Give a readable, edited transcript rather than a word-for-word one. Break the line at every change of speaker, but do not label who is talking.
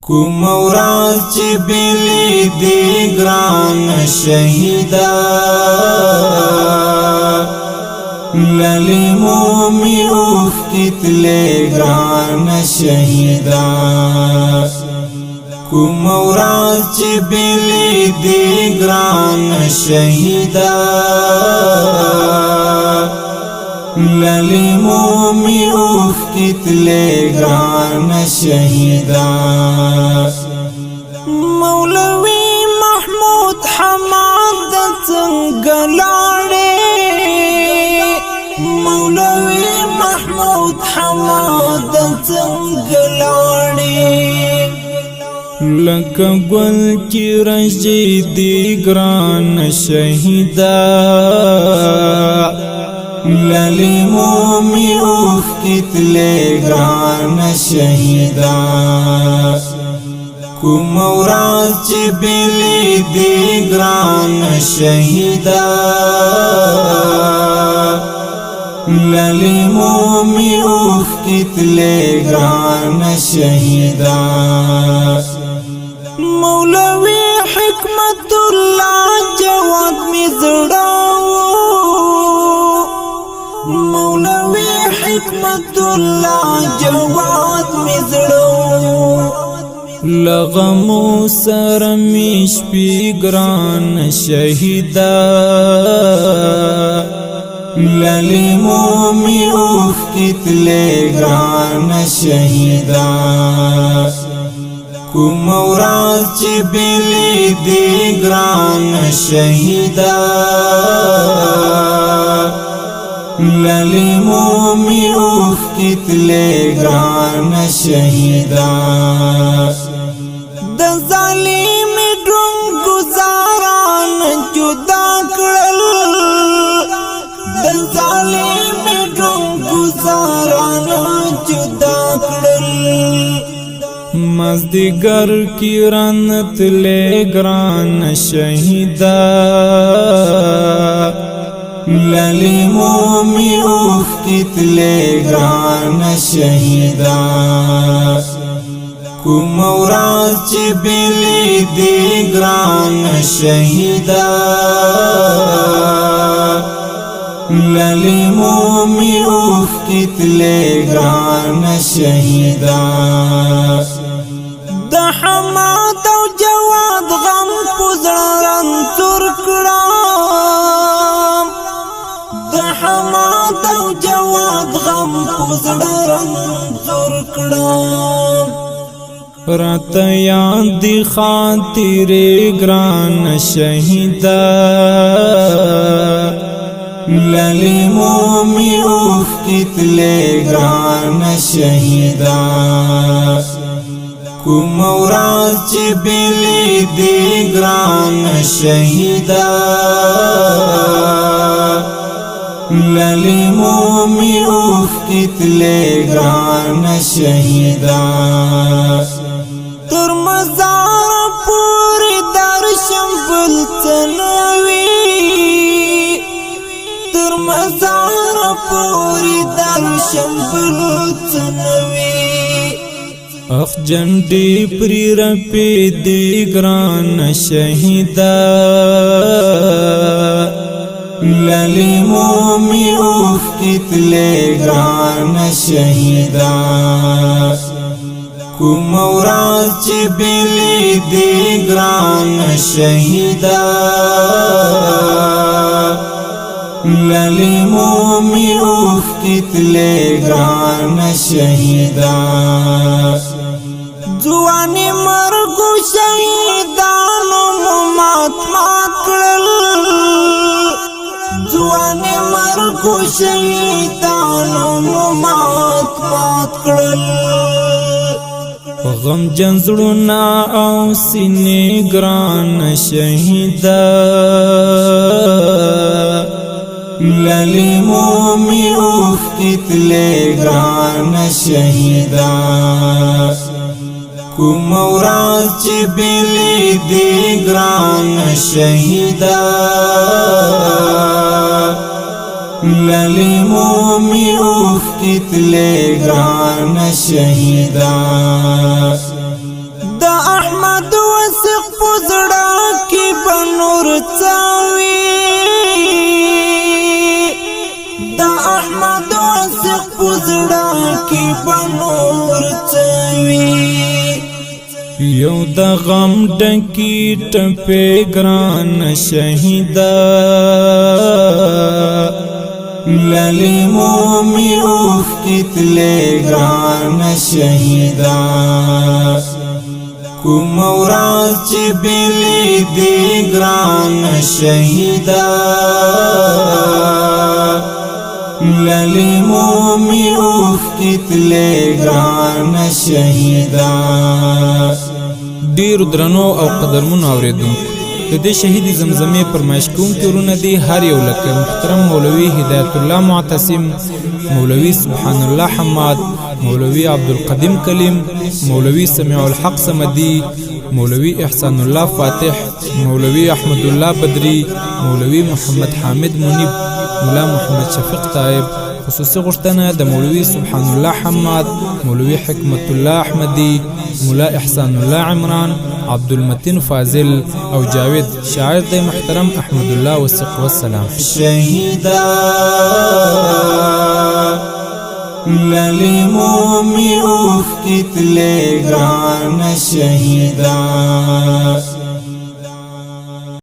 کوم ورځ چې بلی دی ګران شهیدا للی مومی اوخ کتلی ګران شهیدا کوم ورځ چې بلی دی ګران شهیدا للی مومی اوخ کتلی ګران شهیدا
مولوی محمود حماد د څنګه لاړې مولوی محمود حماد د څنګه لاړې
لکه ګل کی رنجی دی ګران شهیدا للی مومی اوخ کتلی ګران شهیدا کوم ورځ چې بلی دی ګران شهیدا للی مومی اوخ کتلی ګران شهیدا
مولوی حکمت الله جواد می زړاو مولوی حکمت الله جواد می زړاو
لغمو سره می شپې ګران شهیدا للی مومی اوخ کتلی ګران شهیدا کوم ورځ چې بلی دی ګران شهیدا للی مومی اوخ کتلی ګران شهیدا
د ظالم ډون گزاران جدا کړل د ظالم ډون گزاران جدا کړل
مازدیګر کی رانت لے ګران شهیدا للی مومی اوخ کتلی ګران شهیدا کوم ورځ چې بلی دی ګران شهیدا للی مومی اوخ کتلی ګران شهیدا
د حماد او جواد غم پزړن تر کړم د حماد او جواد غم پزړن تر کړم
رات یاد دی خاطر ګران شهیدا للی مومی اوخ کتلی ګران شهیدا کوم ورځ چې بلی دی ګران شهیدا للی مومی اوخ کتلی ګران شهیدا
تر مزار پوری درشم بلتنوی تر مزار پوری درشم بلتنوی
اخ جنډي پری رپی دی ګران شهیدا للی مومی اوخ کتلی ګران شهیدا کوم ورځ چې بلی دی ګران شهیدا للی مومی اوخ کتلی ګران شهیدا
ځواني مرګو شهیدانو مات کړل ځواني مرګو شهیدانو مات کړل
غم جنزړونا او سینې ګران شهیدا للی مومی اوخ کتلی ګران شهیدا کوم ورځ چې بلی دی ګران شهیدا للی مومی اوخ کتلی ګران شهیدا
د احمد وثق پزړه کې بنور څاوي د احمد وثق پزړه کې بنور څاوي
یو د غم ډکی ټپه ګران شهیدا
للی مومی اوخ کتلے گران شہیدا کوم ورځ چې بیلی دی ګران شهیدا للی مومی اوخ کتلے ګران شهیدا
ډیر درنو او قدرمنو اوریدونکو د دې شهید زمزمه فرمایش کوونکي ورونه دي هر یو لکه محترم مولوی هدایت الله معتصم مولوی سبحان الله حماد مولوی عبدالقدیم کلیم مولوی سمیع الحق سمدی مولوی احسان الله فاتح مولوی احمد الله بدری مولوی محمد حامد منیب مولا محمد شفیق طایب خصوصي غشتنه د مولوی سبحان الله حماد مولوی حکمت الله احمدی مولا احسان الله عمران عبدالمتین فاضل او جاوید شاعر د محترم احمد الله وثق والسلام
شهیدا للی مومی اوخ کتلے گران شهیدا